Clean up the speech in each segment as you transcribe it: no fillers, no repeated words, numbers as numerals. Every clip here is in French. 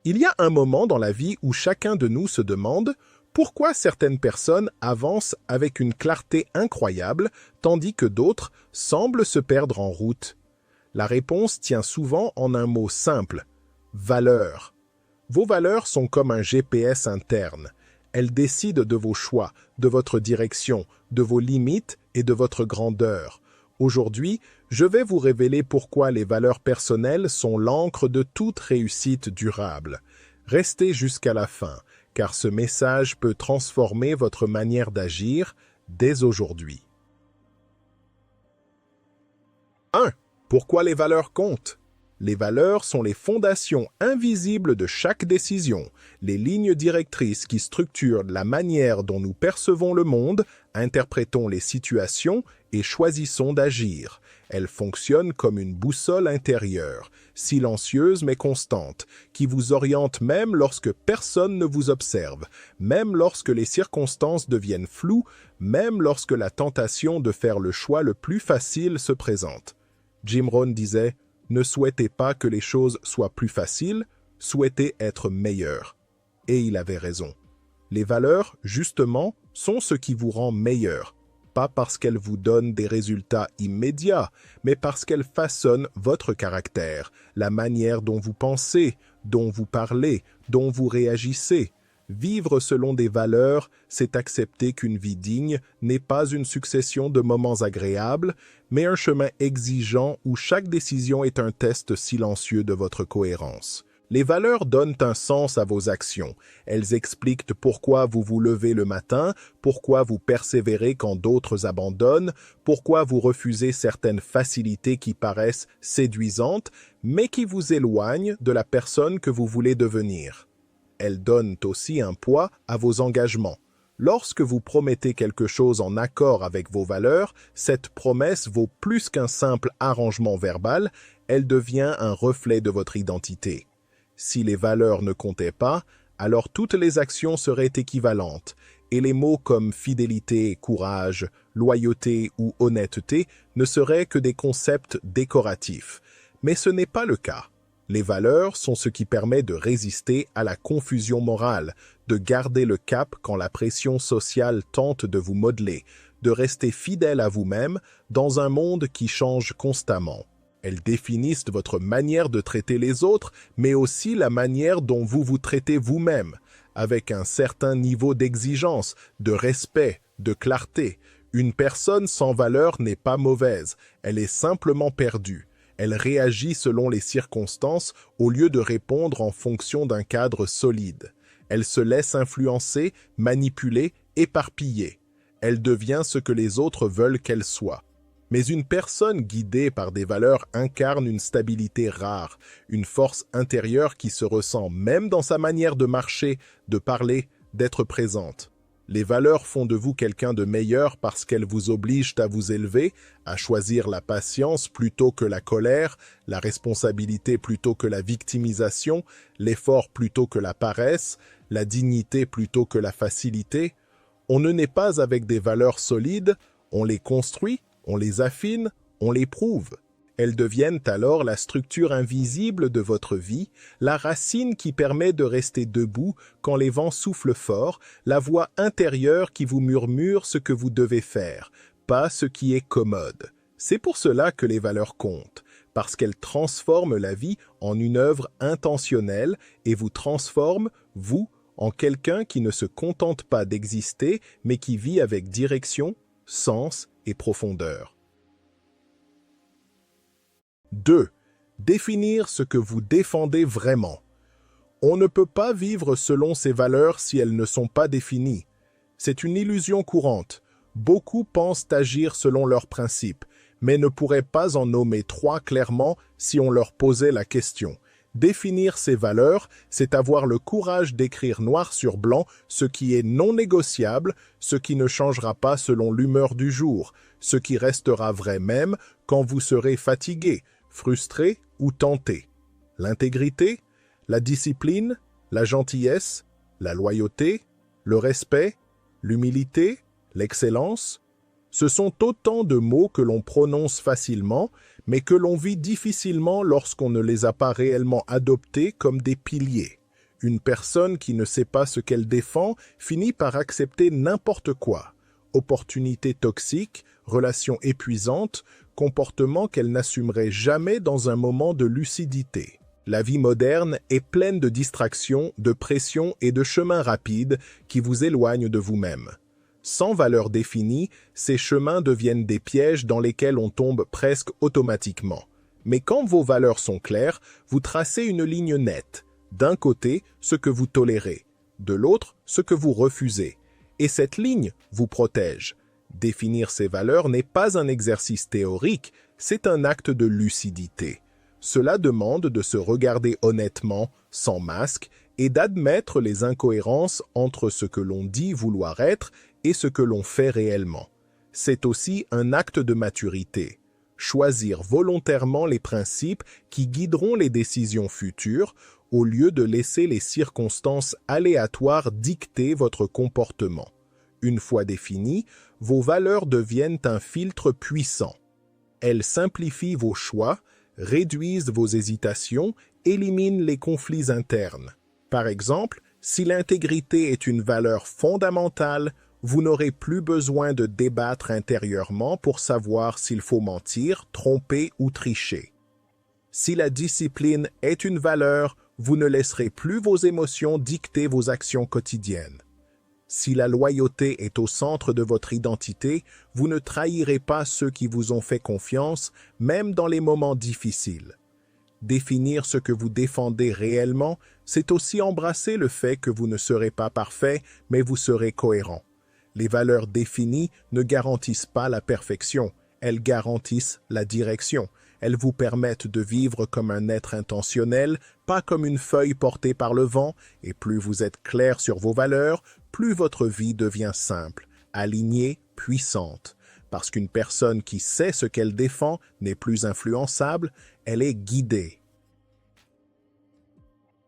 Il y a un moment dans la vie où chacun de nous se demande pourquoi certaines personnes avancent avec une clarté incroyable, tandis que d'autres semblent se perdre en route. La réponse tient souvent en un mot simple: valeurs. Vos valeurs sont comme un GPS interne. Elles décident de vos choix, de votre direction, de vos limites et de votre grandeur. Aujourd'hui, je vais vous révéler pourquoi les valeurs personnelles sont l'encre de toute réussite durable. Restez jusqu'à la fin, car ce message peut transformer votre manière d'agir dès aujourd'hui. 1. Pourquoi les valeurs comptent? Les valeurs sont les fondations invisibles de chaque décision, les lignes directrices qui structurent la manière dont nous percevons le monde, interprétons les situations et choisissons d'agir. Elles fonctionnent comme une boussole intérieure, silencieuse mais constante, qui vous oriente même lorsque personne ne vous observe, même lorsque les circonstances deviennent floues, même lorsque la tentation de faire le choix le plus facile se présente. Jim Rohn disait: ne souhaitez pas que les choses soient plus faciles, souhaitez être meilleur. Et il avait raison. Les valeurs, justement, sont ce qui vous rend meilleur. Pas parce qu'elles vous donnent des résultats immédiats, mais parce qu'elles façonnent votre caractère, la manière dont vous pensez, dont vous parlez, dont vous réagissez. Vivre selon des valeurs, c'est accepter qu'une vie digne n'est pas une succession de moments agréables, mais un chemin exigeant où chaque décision est un test silencieux de votre cohérence. Les valeurs donnent un sens à vos actions. Elles expliquent pourquoi vous vous levez le matin, pourquoi vous persévérez quand d'autres abandonnent, pourquoi vous refusez certaines facilités qui paraissent séduisantes, mais qui vous éloignent de la personne que vous voulez devenir. Elles donnent aussi un poids à vos engagements. Lorsque vous promettez quelque chose en accord avec vos valeurs, cette promesse vaut plus qu'un simple arrangement verbal, elle devient un reflet de votre identité. Si les valeurs ne comptaient pas, alors toutes les actions seraient équivalentes, et les mots comme fidélité, courage, loyauté ou honnêteté ne seraient que des concepts décoratifs. Mais ce n'est pas le cas. Les valeurs sont ce qui permet de résister à la confusion morale, de garder le cap quand la pression sociale tente de vous modeler, de rester fidèle à vous-même dans un monde qui change constamment. Elles définissent votre manière de traiter les autres, mais aussi la manière dont vous vous traitez vous-même, avec un certain niveau d'exigence, de respect, de clarté. Une personne sans valeur n'est pas mauvaise, elle est simplement perdue. Elle réagit selon les circonstances au lieu de répondre en fonction d'un cadre solide. Elle se laisse influencer, manipuler, éparpiller. Elle devient ce que les autres veulent qu'elle soit. Mais une personne guidée par des valeurs incarne une stabilité rare, une force intérieure qui se ressent même dans sa manière de marcher, de parler, d'être présente. Les valeurs font de vous quelqu'un de meilleur parce qu'elles vous obligent à vous élever, à choisir la patience plutôt que la colère, la responsabilité plutôt que la victimisation, l'effort plutôt que la paresse, la dignité plutôt que la facilité. On ne naît pas avec des valeurs solides, on les construit, on les affine, on les prouve. Elles deviennent alors la structure invisible de votre vie, la racine qui permet de rester debout quand les vents soufflent fort, la voix intérieure qui vous murmure ce que vous devez faire, pas ce qui est commode. C'est pour cela que les valeurs comptent, parce qu'elles transforment la vie en une œuvre intentionnelle et vous transforment, vous, en quelqu'un qui ne se contente pas d'exister, mais qui vit avec direction, sens et profondeur. 2. Définir ce que vous défendez vraiment. On ne peut pas vivre selon ses valeurs si elles ne sont pas définies. C'est une illusion courante. Beaucoup pensent agir selon leurs principes, mais ne pourraient pas en nommer 3 clairement si on leur posait la question. Définir ses valeurs, c'est avoir le courage d'écrire noir sur blanc ce qui est non négociable, ce qui ne changera pas selon l'humeur du jour, ce qui restera vrai même quand vous serez fatigué, frustré ou tenté. L'intégrité, la discipline, la gentillesse, la loyauté, le respect, l'humilité, l'excellence, ce sont autant de mots que l'on prononce facilement, mais que l'on vit difficilement lorsqu'on ne les a pas réellement adoptés comme des piliers. Une personne qui ne sait pas ce qu'elle défend finit par accepter n'importe quoi. Opportunités toxiques, relations épuisantes, comportements qu'elle n'assumerait jamais dans un moment de lucidité. La vie moderne est pleine de distractions, de pressions et de chemins rapides qui vous éloignent de vous-même. Sans valeur définie, ces chemins deviennent des pièges dans lesquels on tombe presque automatiquement. Mais quand vos valeurs sont claires, vous tracez une ligne nette. D'un côté, ce que vous tolérez, de l'autre, ce que vous refusez. Et cette ligne vous protège. Définir ces valeurs n'est pas un exercice théorique, c'est un acte de lucidité. Cela demande de se regarder honnêtement, sans masque, et d'admettre les incohérences entre ce que l'on dit vouloir être et ce que l'on fait réellement. C'est aussi un acte de maturité. Choisir volontairement les principes qui guideront les décisions futures, au lieu de laisser les circonstances aléatoires dicter votre comportement. Une fois définies, vos valeurs deviennent un filtre puissant. Elles simplifient vos choix, réduisent vos hésitations, éliminent les conflits internes. Par exemple, si l'intégrité est une valeur fondamentale, vous n'aurez plus besoin de débattre intérieurement pour savoir s'il faut mentir, tromper ou tricher. Si la discipline est une valeur, vous ne laisserez plus vos émotions dicter vos actions quotidiennes. Si la loyauté est au centre de votre identité, vous ne trahirez pas ceux qui vous ont fait confiance, même dans les moments difficiles. Définir ce que vous défendez réellement, c'est aussi embrasser le fait que vous ne serez pas parfait, mais vous serez cohérent. Les valeurs définies ne garantissent pas la perfection, elles garantissent la direction. Elles vous permettent de vivre comme un être intentionnel, pas comme une feuille portée par le vent, et plus vous êtes clair sur vos valeurs, plus votre vie devient simple, alignée, puissante. Parce qu'une personne qui sait ce qu'elle défend n'est plus influençable, elle est guidée.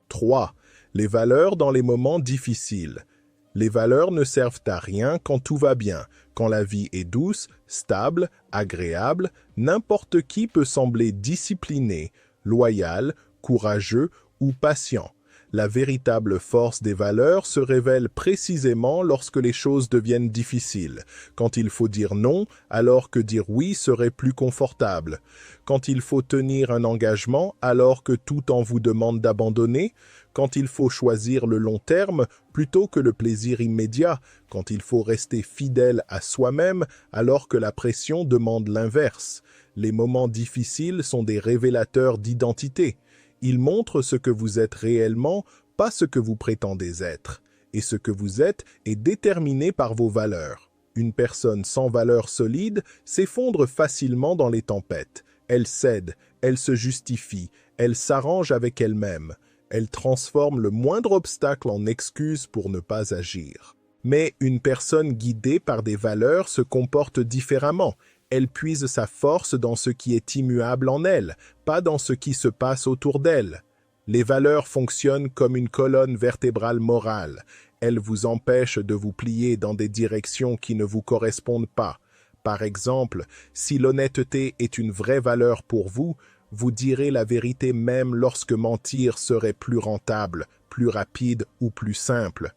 3. Les valeurs dans les moments difficiles. Les valeurs ne servent à rien quand tout va bien. Quand la vie est douce, stable, agréable, n'importe qui peut sembler discipliné, loyal, courageux ou patient. La véritable force des valeurs se révèle précisément lorsque les choses deviennent difficiles, quand il faut dire non alors que dire oui serait plus confortable, quand il faut tenir un engagement alors que tout en vous demande d'abandonner, quand il faut choisir le long terme plutôt que le plaisir immédiat, quand il faut rester fidèle à soi-même alors que la pression demande l'inverse. Les moments difficiles sont des révélateurs d'identité. Ils montrent ce que vous êtes réellement, pas ce que vous prétendez être. Et ce que vous êtes est déterminé par vos valeurs. Une personne sans valeurs solides s'effondre facilement dans les tempêtes. Elle cède, elle se justifie, elle s'arrange avec elle-même. Elle transforme le moindre obstacle en excuse pour ne pas agir. Mais une personne guidée par des valeurs se comporte différemment. Elle puise sa force dans ce qui est immuable en elle, pas dans ce qui se passe autour d'elle. Les valeurs fonctionnent comme une colonne vertébrale morale. Elles vous empêchent de vous plier dans des directions qui ne vous correspondent pas. Par exemple, si l'honnêteté est une vraie valeur pour vous, vous direz la vérité même lorsque mentir serait plus rentable, plus rapide ou plus simple.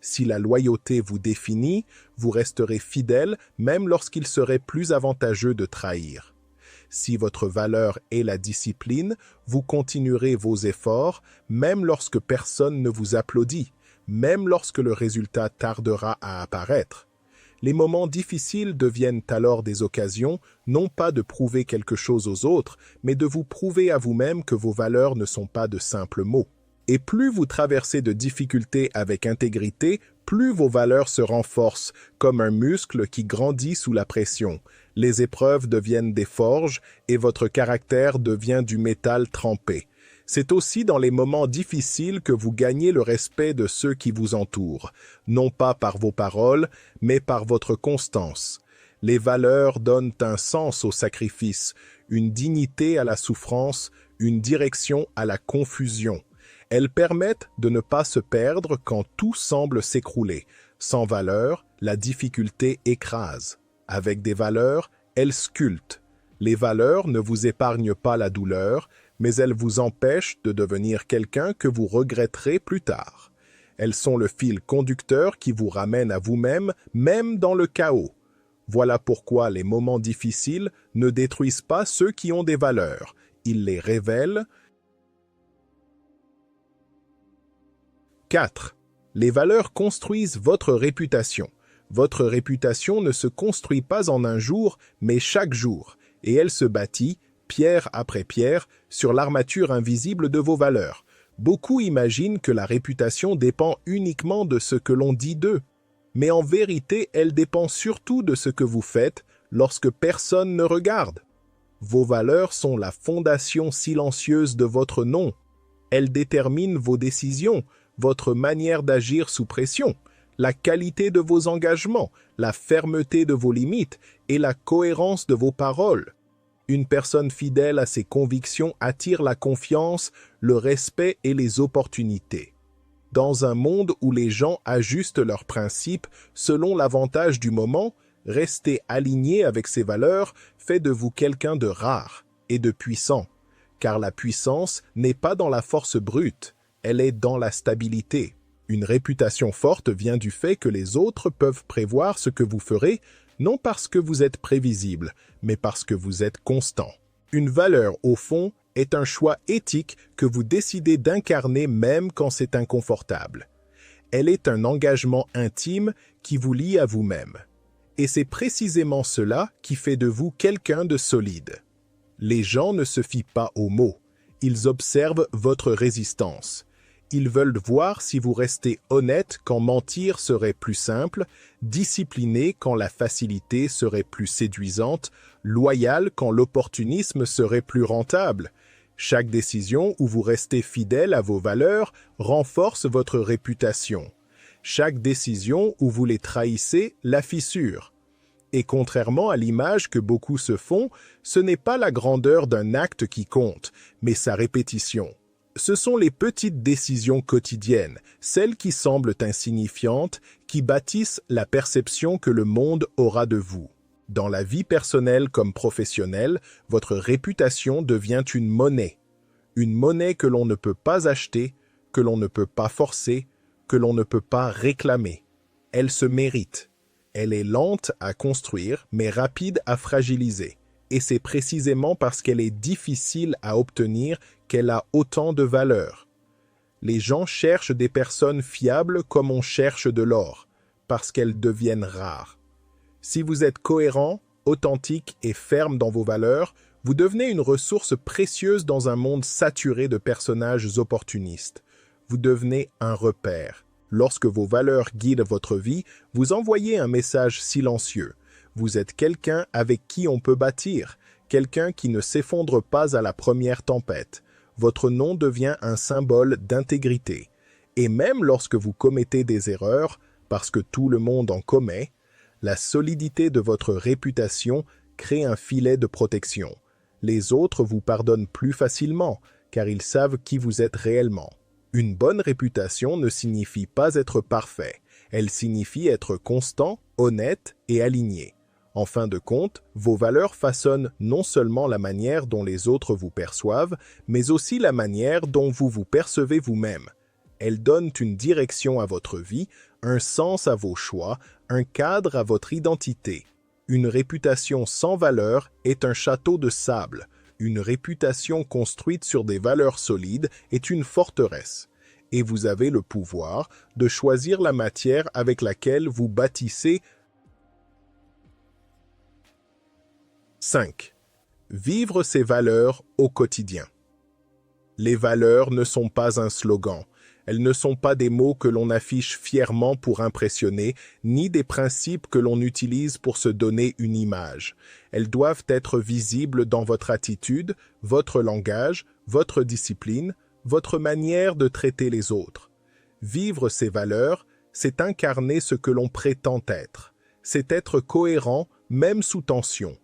Si la loyauté vous définit, vous resterez fidèle même lorsqu'il serait plus avantageux de trahir. Si votre valeur est la discipline, vous continuerez vos efforts même lorsque personne ne vous applaudit, même lorsque le résultat tardera à apparaître. Les moments difficiles deviennent alors des occasions, non pas de prouver quelque chose aux autres, mais de vous prouver à vous-même que vos valeurs ne sont pas de simples mots. Et plus vous traversez de difficultés avec intégrité, plus vos valeurs se renforcent, comme un muscle qui grandit sous la pression. Les épreuves deviennent des forges et votre caractère devient du métal trempé. C'est aussi dans les moments difficiles que vous gagnez le respect de ceux qui vous entourent, non pas par vos paroles, mais par votre constance. Les valeurs donnent un sens au sacrifice, une dignité à la souffrance, une direction à la confusion. Elles permettent de ne pas se perdre quand tout semble s'écrouler. Sans valeur, la difficulté écrase. Avec des valeurs, elles sculptent. Les valeurs ne vous épargnent pas la douleur, mais elles vous empêchent de devenir quelqu'un que vous regretterez plus tard. Elles sont le fil conducteur qui vous ramène à vous-même, même dans le chaos. Voilà pourquoi les moments difficiles ne détruisent pas ceux qui ont des valeurs. Ils les révèlent. 4. Les valeurs construisent votre réputation. Votre réputation ne se construit pas en un jour, mais chaque jour, et elle se bâtit, pierre après pierre, sur l'armature invisible de vos valeurs. Beaucoup imaginent que la réputation dépend uniquement de ce que l'on dit d'eux, mais en vérité, elle dépend surtout de ce que vous faites lorsque personne ne regarde. Vos valeurs sont la fondation silencieuse de votre nom. Elles déterminent vos décisions, votre manière d'agir sous pression, la qualité de vos engagements, la fermeté de vos limites et la cohérence de vos paroles. Une personne fidèle à ses convictions attire la confiance, le respect et les opportunités. Dans un monde où les gens ajustent leurs principes selon l'avantage du moment, rester aligné avec ces valeurs fait de vous quelqu'un de rare et de puissant, car la puissance n'est pas dans la force brute, elle est dans la stabilité. Une réputation forte vient du fait que les autres peuvent prévoir ce que vous ferez, non parce que vous êtes prévisible, mais parce que vous êtes constant. Une valeur, au fond, est un choix éthique que vous décidez d'incarner même quand c'est inconfortable. Elle est un engagement intime qui vous lie à vous-même. Et c'est précisément cela qui fait de vous quelqu'un de solide. Les gens ne se fient pas aux mots, ils observent votre résistance. Ils veulent voir si vous restez honnête quand mentir serait plus simple, discipliné quand la facilité serait plus séduisante, loyal quand l'opportunisme serait plus rentable. Chaque décision où vous restez fidèle à vos valeurs renforce votre réputation. Chaque décision où vous les trahissez la fissure. Et contrairement à l'image que beaucoup se font, ce n'est pas la grandeur d'un acte qui compte, mais sa répétition. Ce sont les petites décisions quotidiennes, celles qui semblent insignifiantes, qui bâtissent la perception que le monde aura de vous. Dans la vie personnelle comme professionnelle, votre réputation devient une monnaie que l'on ne peut pas acheter, que l'on ne peut pas forcer, que l'on ne peut pas réclamer. Elle se mérite. Elle est lente à construire, mais rapide à fragiliser. Et c'est précisément parce qu'elle est difficile à obtenir qu'elle a autant de valeur. Les gens cherchent des personnes fiables comme on cherche de l'or, parce qu'elles deviennent rares. Si vous êtes cohérent, authentique et ferme dans vos valeurs, vous devenez une ressource précieuse dans un monde saturé de personnages opportunistes. Vous devenez un repère. Lorsque vos valeurs guident votre vie, vous envoyez un message silencieux. Vous êtes quelqu'un avec qui on peut bâtir, quelqu'un qui ne s'effondre pas à la première tempête. Votre nom devient un symbole d'intégrité. Et même lorsque vous commettez des erreurs, parce que tout le monde en commet, la solidité de votre réputation crée un filet de protection. Les autres vous pardonnent plus facilement, car ils savent qui vous êtes réellement. Une bonne réputation ne signifie pas être parfait. Elle signifie être constant, honnête et aligné. En fin de compte, vos valeurs façonnent non seulement la manière dont les autres vous perçoivent, mais aussi la manière dont vous vous percevez vous-même. Elles donnent une direction à votre vie, un sens à vos choix, un cadre à votre identité. Une réputation sans valeur est un château de sable. Une réputation construite sur des valeurs solides est une forteresse. Et vous avez le pouvoir de choisir la matière avec laquelle vous bâtissez. 5. Vivre ses valeurs au quotidien. Les valeurs ne sont pas un slogan. Elles ne sont pas des mots que l'on affiche fièrement pour impressionner, ni des principes que l'on utilise pour se donner une image. Elles doivent être visibles dans votre attitude, votre langage, votre discipline, votre manière de traiter les autres. Vivre ces valeurs, c'est incarner ce que l'on prétend être. C'est être cohérent, même sous tension.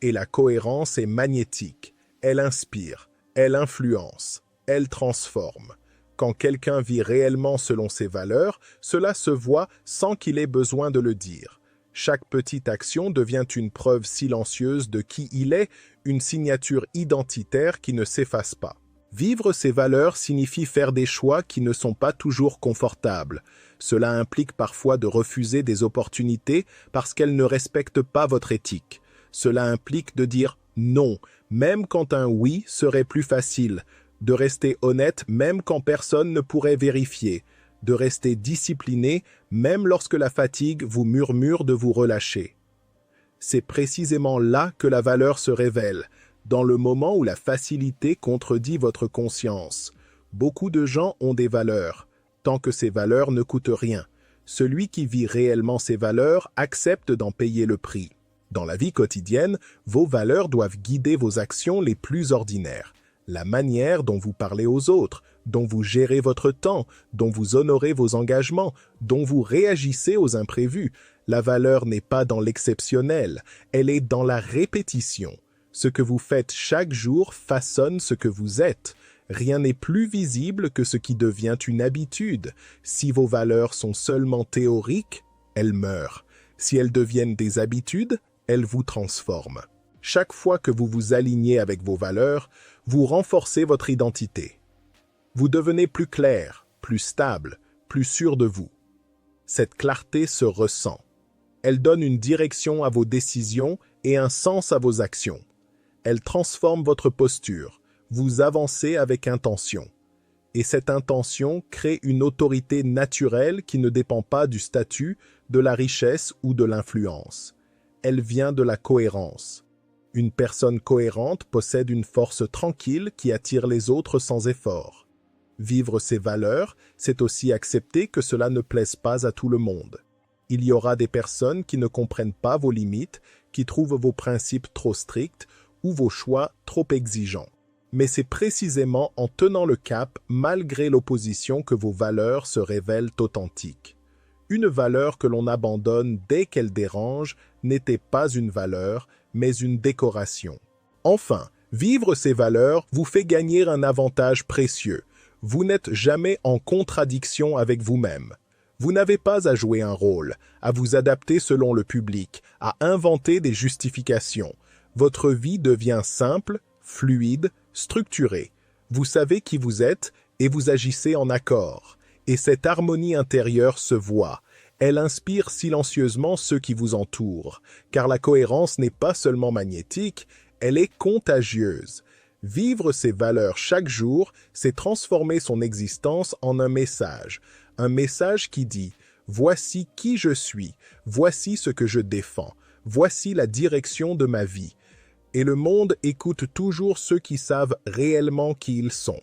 Et la cohérence est magnétique. Elle inspire, elle influence, elle transforme. Quand quelqu'un vit réellement selon ses valeurs, cela se voit sans qu'il ait besoin de le dire. Chaque petite action devient une preuve silencieuse de qui il est, une signature identitaire qui ne s'efface pas. Vivre ces valeurs signifie faire des choix qui ne sont pas toujours confortables. Cela implique parfois de refuser des opportunités parce qu'elles ne respectent pas votre éthique. Cela implique de dire non, même quand un oui serait plus facile, de rester honnête même quand personne ne pourrait vérifier, de rester discipliné même lorsque la fatigue vous murmure de vous relâcher. C'est précisément là que la valeur se révèle, dans le moment où la facilité contredit votre conscience. Beaucoup de gens ont des valeurs, tant que ces valeurs ne coûtent rien. Celui qui vit réellement ces valeurs accepte d'en payer le prix. Dans la vie quotidienne, vos valeurs doivent guider vos actions les plus ordinaires. La manière dont vous parlez aux autres, dont vous gérez votre temps, dont vous honorez vos engagements, dont vous réagissez aux imprévus. La valeur n'est pas dans l'exceptionnel, elle est dans la répétition. Ce que vous faites chaque jour façonne ce que vous êtes. Rien n'est plus visible que ce qui devient une habitude. Si vos valeurs sont seulement théoriques, elles meurent. Si elles deviennent des habitudes, elles vous transforment. Chaque fois que vous vous alignez avec vos valeurs, vous renforcez votre identité. Vous devenez plus clair, plus stable, plus sûr de vous. Cette clarté se ressent. Elle donne une direction à vos décisions et un sens à vos actions. Elle transforme votre posture. Vous avancez avec intention. Et cette intention crée une autorité naturelle qui ne dépend pas du statut, de la richesse ou de l'influence. Elle vient de la cohérence. Une personne cohérente possède une force tranquille qui attire les autres sans effort. Vivre ses valeurs, c'est aussi accepter que cela ne plaise pas à tout le monde. Il y aura des personnes qui ne comprennent pas vos limites, qui trouvent vos principes trop stricts ou vos choix trop exigeants. Mais c'est précisément en tenant le cap, malgré l'opposition, que vos valeurs se révèlent authentiques. Une valeur que l'on abandonne dès qu'elle dérange n'était pas une valeur, mais une décoration. Enfin, vivre ces valeurs vous fait gagner un avantage précieux. Vous n'êtes jamais en contradiction avec vous-même. Vous n'avez pas à jouer un rôle, à vous adapter selon le public, à inventer des justifications. Votre vie devient simple, fluide, structurée. Vous savez qui vous êtes et vous agissez en accord. Et cette harmonie intérieure se voit. Elle inspire silencieusement ceux qui vous entourent, car la cohérence n'est pas seulement magnétique, elle est contagieuse. Vivre ses valeurs chaque jour, c'est transformer son existence en un message qui dit « Voici qui je suis, voici ce que je défends, voici la direction de ma vie ». Et le monde écoute toujours ceux qui savent réellement qui ils sont.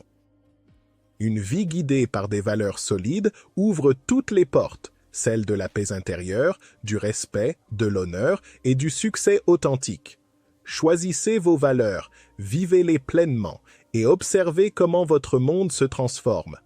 Une vie guidée par des valeurs solides ouvre toutes les portes, celles de la paix intérieure, du respect, de l'honneur et du succès authentique. Choisissez vos valeurs, vivez-les pleinement et observez comment votre monde se transforme.